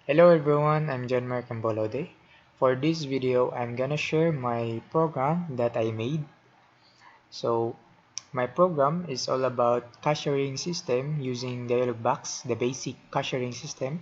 Hello everyone, I'm John Mark Ambolode. For this video, I'm gonna share my program that I made. So, my program is all about cashiering system using Dialogbox, the basic cashiering system.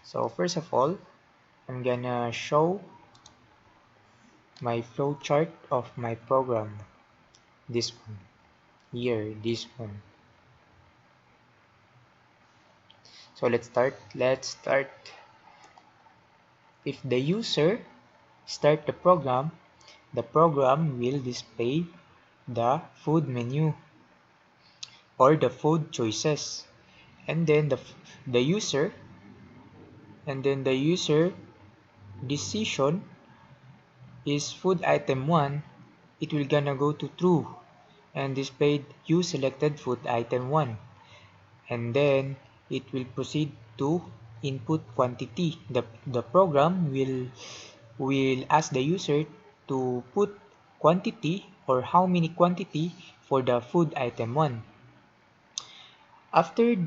So, first of all, I'm gonna show my flowchart of my program. This one. Here, this one. So, let's start. If the user start the program will display the food menu or the food choices, and then the user the user decision is food item 1. It will gonna go to true and displayed you selected food item 1, and then it will proceed to input quantity. The program will ask the user to put quantity or how many quantity for the food item 1. After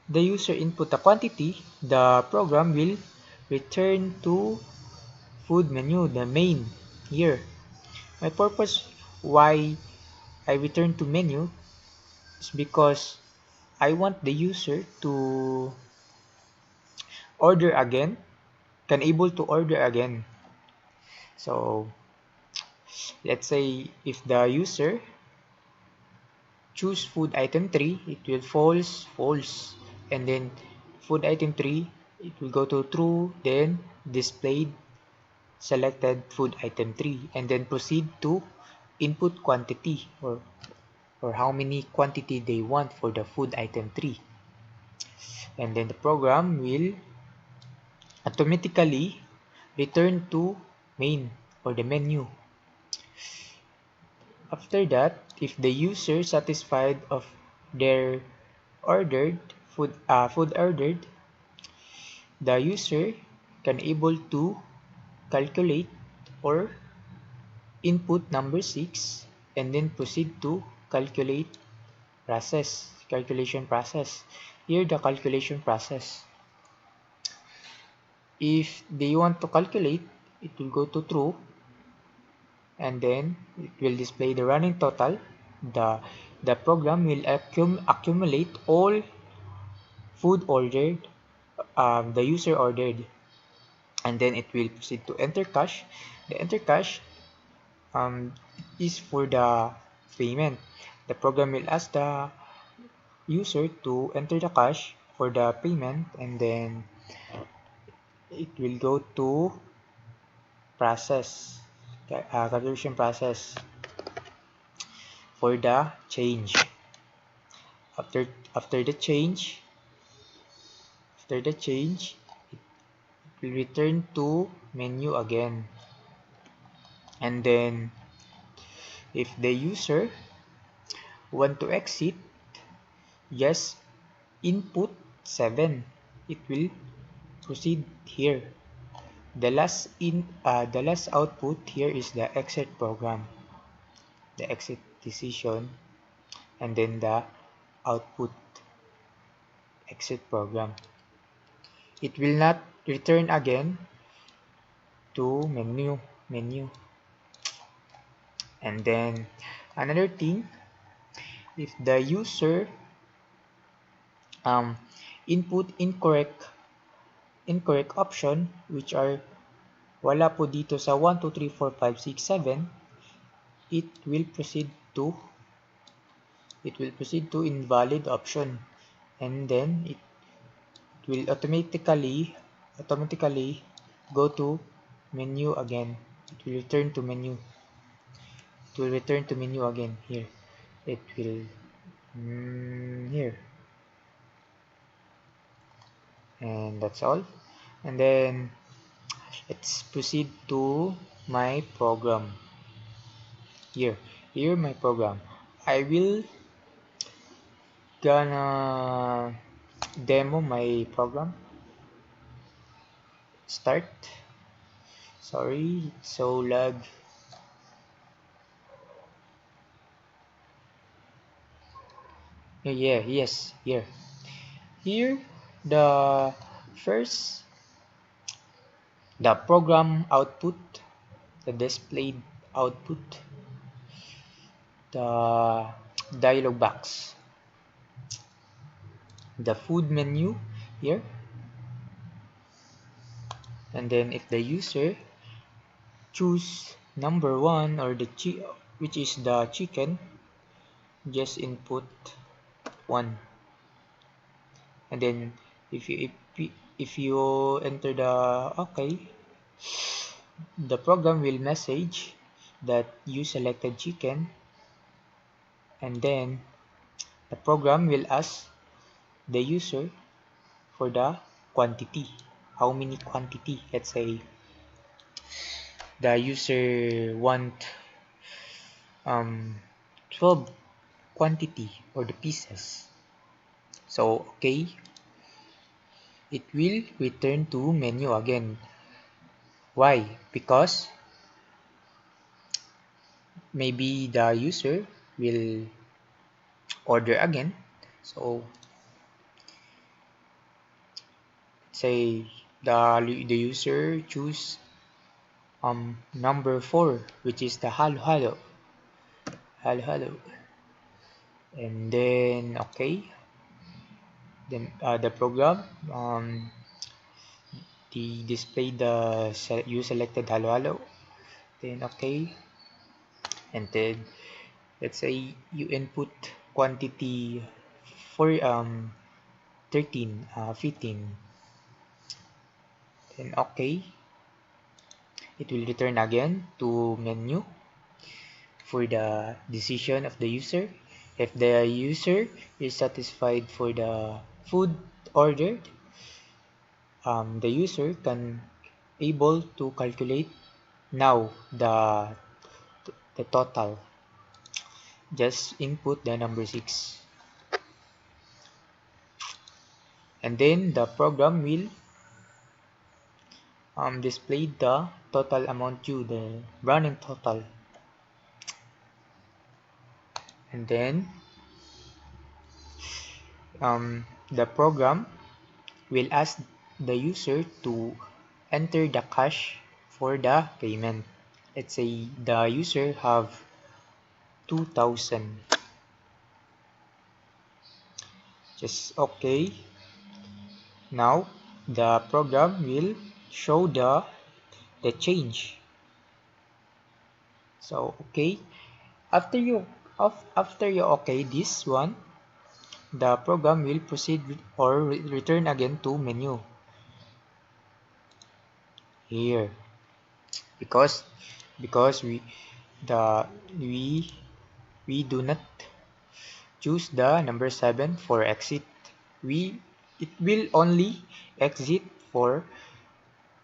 the user input the quantity, the program will return to food menu, the main here. My purpose why I return to menu is because I want the user to order again, can able to order again. So let's say if the user choose food item 3, it will false, and then food item 3, it will go to true, then displayed selected food item 3, and then proceed to input quantity or how many quantity they want for the food item 3, and then the program will automatically return to main or the menu. After that, if the user satisfied of their ordered food ordered, the user can able to calculate or input number 6, and then proceed to calculation process. Here the calculation process. If they want to calculate, it will go to true, and then it will display the running total. The program will accumulate all food ordered, the user ordered, and then it will proceed to enter cash. The enter cash is for the payment. The program will ask the user to enter the cash for the payment, and then it will go to process, calculation process for the change. After the change, it will return to menu again, and then if the user want to exit, just input 7. It will proceed here. The last output here is the exit program, the exit decision, and then the output exit program. It will not return again to menu. And then another thing, if the user input incorrect option, which are wala po dito sa 1 2 3 4 5 6 7, it will proceed to invalid option, and then it will automatically go to menu again. It will return to menu. Again here. It will here, and that's all. And then let's proceed to my program. Here my program. I will gonna demo my program. Start. Sorry, it's so lag. Yes, here. Here, the First, the program output, the displayed output, the dialog box, the food menu here, and then if the user choose number 1 or which is the chicken, just input 1, and then if you enter the okay, the program will message that you selected chicken, and then the program will ask the user for the quantity, how many quantity. Let's say the user want 12 quantity or the pieces. So okay, it will return to menu again. Why? Because maybe the user will order again. So say the user choose number 4, which is the halo, and then okay, then the program the display you selected halo, then okay, and then let's say you input quantity for 13 15, then okay, it will return again to menu for the decision of the user. If the user is satisfied for the food ordered, the user can able to calculate now the total. Just input the number 6, and then the program will display the total amount due, the running total, and then the program will ask the user to enter the cash for the payment. Let's say the user have 2,000. Just okay. Now the program will show the change. So okay, after you okay this one, the program will proceed or return again to menu here, because the we we do not choose the number 7 for exit. It will only exit for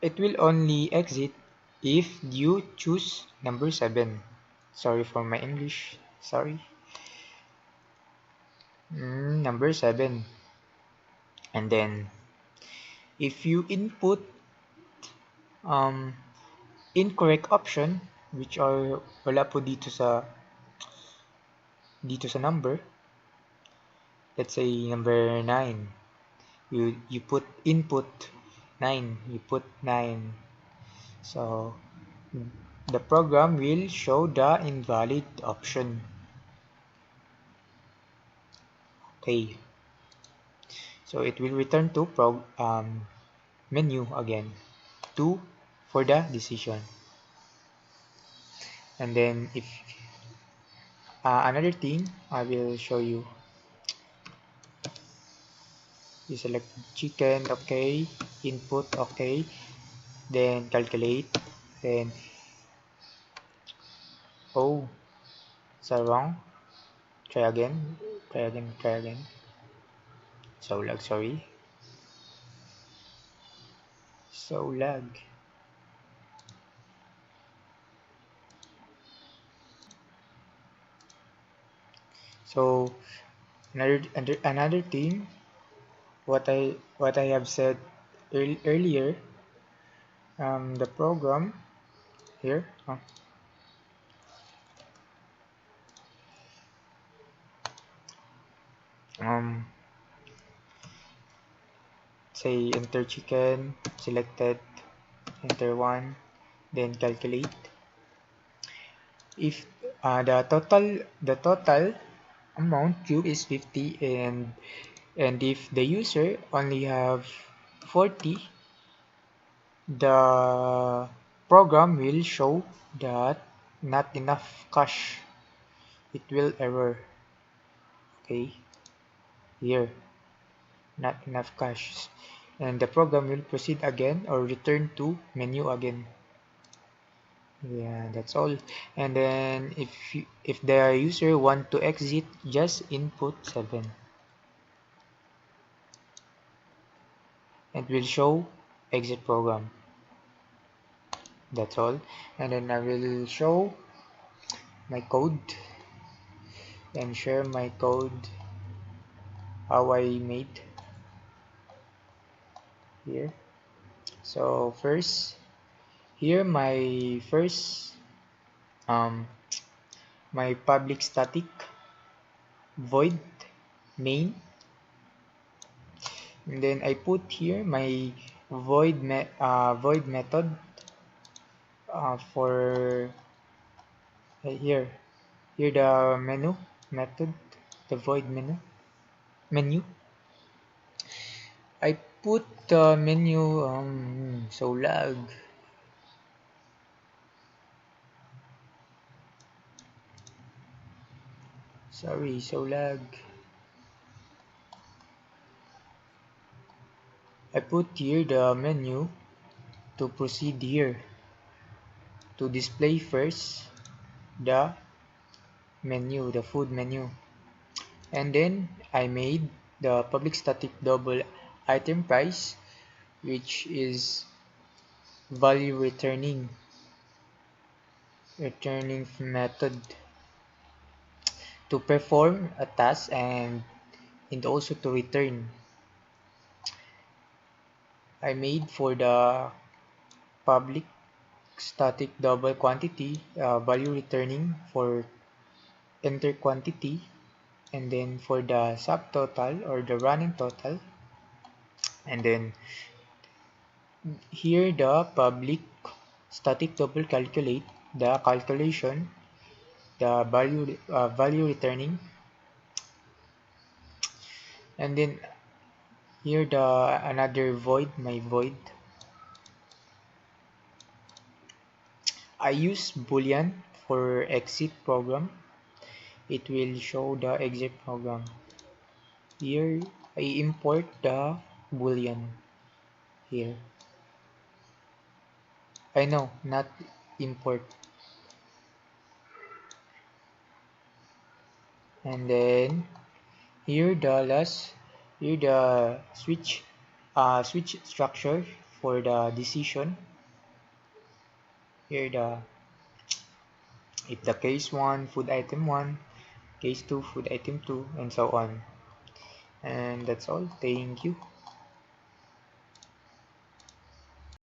it will only exit if you choose number 7. Sorry for my English, sorry. Number 7, and then if you input incorrect option, which are wala po dito sa number, let's say number 9, you put input 9, you put 9, so the program will show the invalid option. Okay, so it will return to menu again for the decision. And then if another thing I will show you, you select chicken, okay, input, okay, then calculate, then oh, so wrong, try again, so lag, sorry, so lag. So another thing, what I have said earlier, the program here, say enter chicken, selected, enter 1, then calculate. If the total amount due is 50, and if the user only have 40, the program will show that not enough cash. It will error. Okay, here, not enough cash, and the program will proceed again or return to menu again. Yeah, that's all. And then if the user want to exit, just input 7. It will show exit program. That's all. And then I will show my code and share my code how I made here. So first, here my first um my public static void main, and then I put here my void method for here the menu method, the void menu. I put the menu so lag. Sorry, so lag. I put here the menu to proceed here to display first the menu, the food menu. And then I made the public static double item price, which is value returning method to perform a task and also to return. I made for the public static double quantity value returning for enter quantity, and then for the subtotal or the running total, and then here the public static double calculate the calculation, the value returning, and then here the another void, my void. I use boolean for exit program. It will show the exit program. Here I import the boolean here. I know, not import. And then here the switch structure for the decision. Here the if the case 1 food item 1, case 2 food item 2, and so on. And that's all. Thank you.